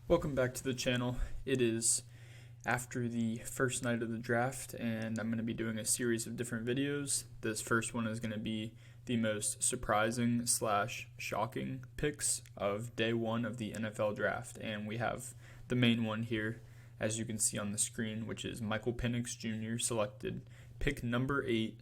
Welcome back to the channel. It is after the first night of the draft, and I'm going to be doing a series of different videos. This first one is going to be the most surprising slash shocking picks of day one of the NFL draft, and we have the main one here, as you can see on the screen, which is Michael Penix Jr. selected pick number 8,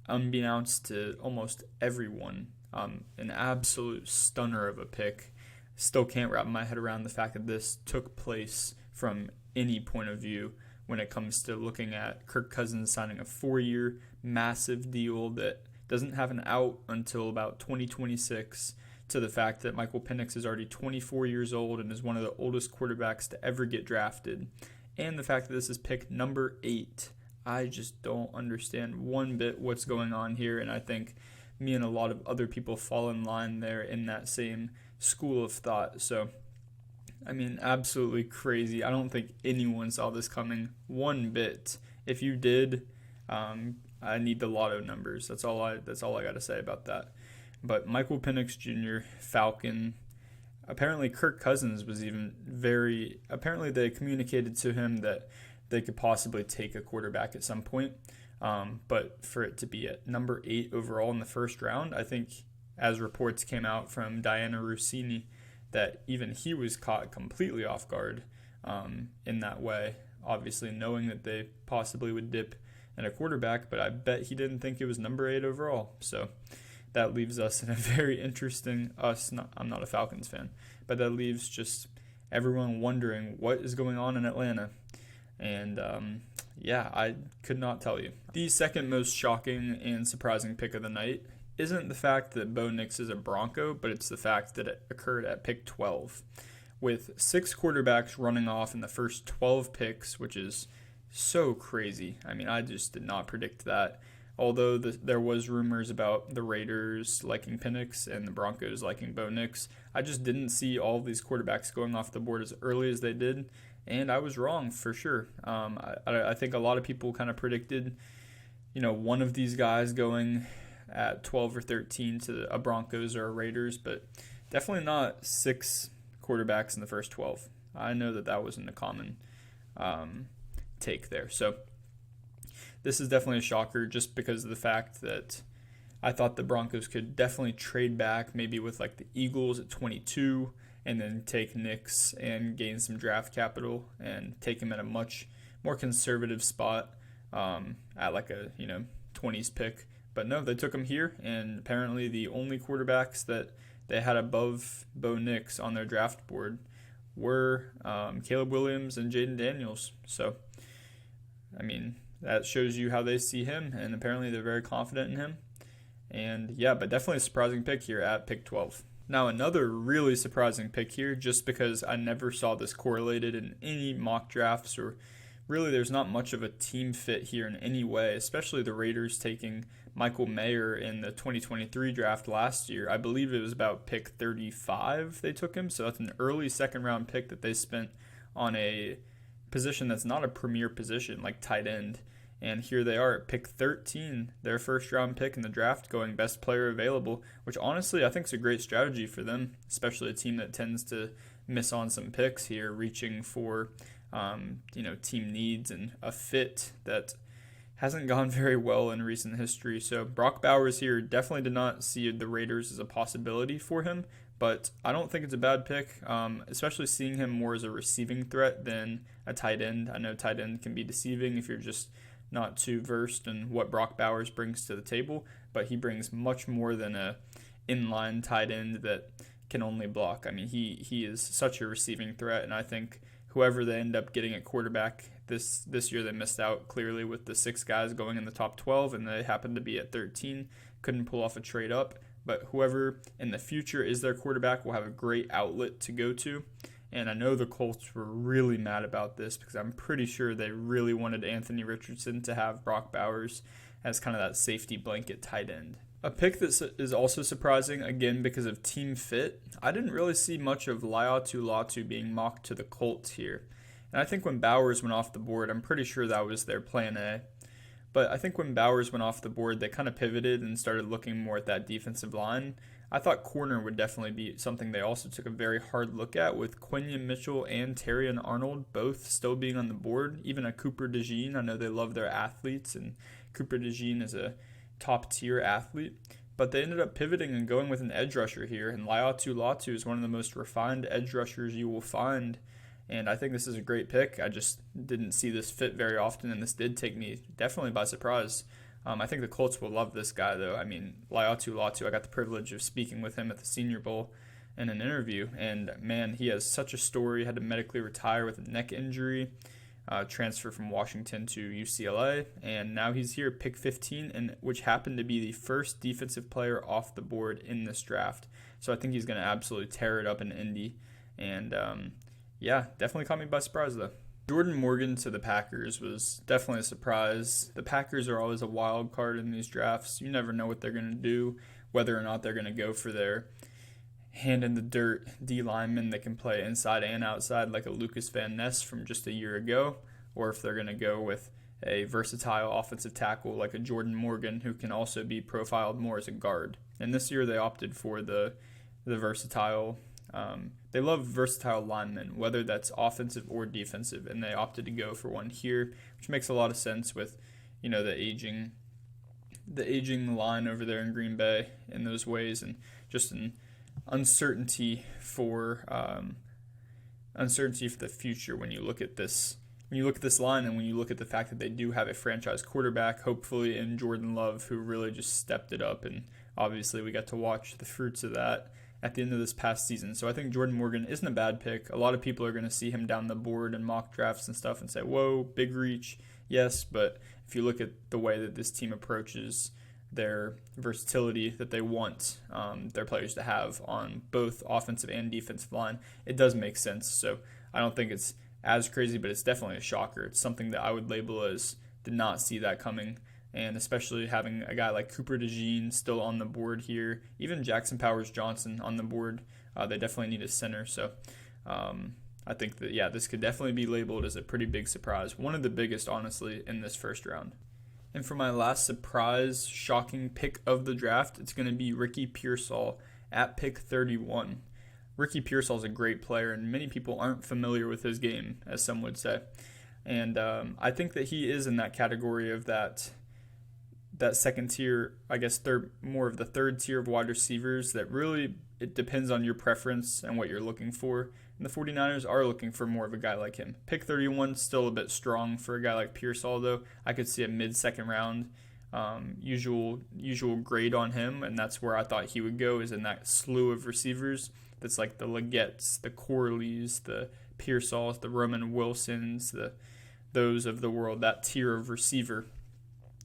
unbeknownst to almost everyone. An absolute stunner of a pick. Still can't wrap my head around the fact that this took place from any point of view when it comes to looking at Kirk Cousins signing a 4-year massive deal that doesn't have an out until about 2026, to the fact that Michael Penix is already 24 years old and is one of the oldest quarterbacks to ever get drafted, and the fact that this is pick number 8. I just don't understand one bit what's going on here, and I think me and a lot of other people fall in line there in that same school of thought. So, I mean, absolutely crazy. I don't think anyone saw this coming one bit. If you did, I need the lotto numbers. That's all I got to say about that. But Michael Penix Jr., Falcon. Apparently, Kirk Cousins was even apparently they communicated to him that they could possibly take a quarterback at some point. But for it to be at number 8 overall in the first round, I think, as reports came out from Diana Rossini, that even he was caught completely off guard in that way, obviously knowing that they possibly would dip in a quarterback, but I bet he didn't think it was number 8 overall. So that leaves us in a very interesting, I'm not a Falcons fan, but that leaves just everyone wondering what is going on in Atlanta. And yeah, I could not tell you. The second most shocking and surprising pick of the night isn't the fact that Bo Nix is a Bronco, but it's the fact that it occurred at pick 12. With 6 quarterbacks running off in the first 12 picks, which is so crazy. I mean, I just did not predict that. Although there was rumors about the Raiders liking Penix and the Broncos liking Bo Nix, I just didn't see all of these quarterbacks going off the board as early as they did, and I was wrong for sure. I think a lot of people kind of predicted, one of these guys going at 12 or 13 to a Broncos or a Raiders, but definitely not 6 quarterbacks in the first 12. I know that wasn't a common take there. So this is definitely a shocker just because of the fact that I thought the Broncos could definitely trade back, maybe with like the Eagles at 22, and then take Nix and gain some draft capital and take him at a much more conservative spot at like a 20s pick. But no, they took him here, and apparently the only quarterbacks that they had above Bo Nix on their draft board were Caleb Williams and Jaden Daniels. So, I mean, that shows you how they see him, and apparently they're very confident in him. And yeah, but definitely a surprising pick here at pick 12. Now, another really surprising pick here, just because I never saw this correlated in any mock drafts, or really there's not much of a team fit here in any way, especially the Raiders taking Michael Mayer in the 2023 draft last year. I believe it was about pick 35 they took him, so that's an early second-round pick that they spent on a position that's not a premier position, like tight end. And here they are at pick 13, their first-round pick in the draft, going best player available, which honestly I think is a great strategy for them, especially a team that tends to miss on some picks here, reaching for team needs and a fit that hasn't gone very well in recent history. So Brock Bowers here definitely did not see the Raiders as a possibility for him, but I don't think it's a bad pick, especially seeing him more as a receiving threat than a tight end. I know tight end can be deceiving if you're just not too versed in what Brock Bowers brings to the table, but he brings much more than a inline tight end that can only block. I mean, he is such a receiving threat, and I think whoever they end up getting at quarterback this year, they missed out clearly with the 6 guys going in the top 12, and they happened to be at 13, couldn't pull off a trade up. But whoever in the future is their quarterback will have a great outlet to go to. And I know the Colts were really mad about this because I'm pretty sure they really wanted Anthony Richardson to have Brock Bowers as kind of that safety blanket tight end. A pick that is also surprising, again, because of team fit. I didn't really see much of Lotu Latu being mocked to the Colts here. And I think when Bowers went off the board, I'm pretty sure that was their plan A. But I think when Bowers went off the board, they kind of pivoted and started looking more at that defensive line. I thought corner would definitely be something they also took a very hard look at, with Quinion Mitchell and Terrion Arnold both still being on the board. Even a Cooper DeJean, I know they love their athletes, and Cooper DeJean is a top-tier athlete. But they ended up pivoting and going with an edge rusher here, and Lotu Latu is one of the most refined edge rushers you will find, and I think this is a great pick. I just didn't see this fit very often, and this did take me definitely by surprise. I think the Colts will love this guy, though. I mean, Lotu Latu, I got the privilege of speaking with him at the Senior Bowl in an interview, and man, he has such a story. He had to medically retire with a neck injury, transfer from Washington to UCLA, and now he's here, pick 15, and which happened to be the first defensive player off the board in this draft. So I think he's going to absolutely tear it up in Indy, and yeah, definitely caught me by surprise, though. Jordan Morgan to the Packers was definitely a surprise. The Packers are always a wild card in these drafts. You never know what they're going to do, whether or not they're going to go for their hand-in-the-dirt D lineman that can play inside and outside like a Lucas Van Ness from just a year ago, or if they're going to go with a versatile offensive tackle like a Jordan Morgan who can also be profiled more as a guard. And this year they opted for the versatile. They love versatile linemen, whether that's offensive or defensive, and they opted to go for one here, which makes a lot of sense with, the aging line over there in Green Bay in those ways, and just an uncertainty for the future when you look at this. When you look at this line, and when you look at the fact that they do have a franchise quarterback, hopefully in Jordan Love, who really just stepped it up, and obviously we got to watch the fruits of that at the end of this past season. So I think Jordan Morgan isn't a bad pick. A lot of people are going to see him down the board in mock drafts and stuff and say, whoa, big reach. Yes, but if you look at the way that this team approaches their versatility that they want their players to have on both offensive and defensive line, it does make sense. So I don't think it's as crazy, but it's definitely a shocker. It's something that I would label as did not see that coming. And especially having a guy like Cooper DeJean still on the board here, even Jackson Powers-Johnson on the board, they definitely need a center. So I think that, this could definitely be labeled as a pretty big surprise. One of the biggest, honestly, in this first round. And for my last surprise, shocking pick of the draft, it's going to be Ricky Pearsall at pick 31. Ricky Pearsall is a great player, and many people aren't familiar with his game, as some would say. And I think that he is in that category of that second tier, I guess more of the third tier of wide receivers that really, it depends on your preference and what you're looking for. And the 49ers are looking for more of a guy like him. Pick 31, still a bit strong for a guy like Pearsall, though. I could see a mid-second round usual grade on him, and that's where I thought he would go, is in that slew of receivers that's like the Legettes, the Corleys, the Pearsalls, the Roman Wilsons, those of the world, that tier of receiver.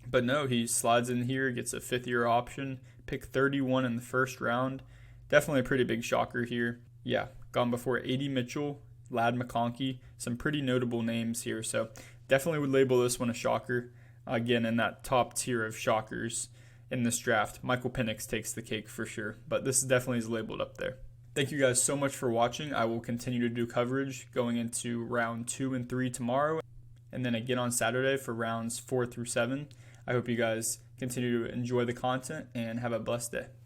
But no, he slides in here, gets a fifth-year option, pick 31 in the first round. Definitely a pretty big shocker here. Yeah, gone before A.D. Mitchell, Ladd McConkey, some pretty notable names here. So definitely would label this one a shocker. Again, in that top tier of shockers in this draft, Michael Penix takes the cake for sure. But this definitely is labeled up there. Thank you guys so much for watching. I will continue to do coverage going into round 2 and 3 tomorrow, and then again on Saturday for rounds 4 through 7. I hope you guys continue to enjoy the content and have a blessed day.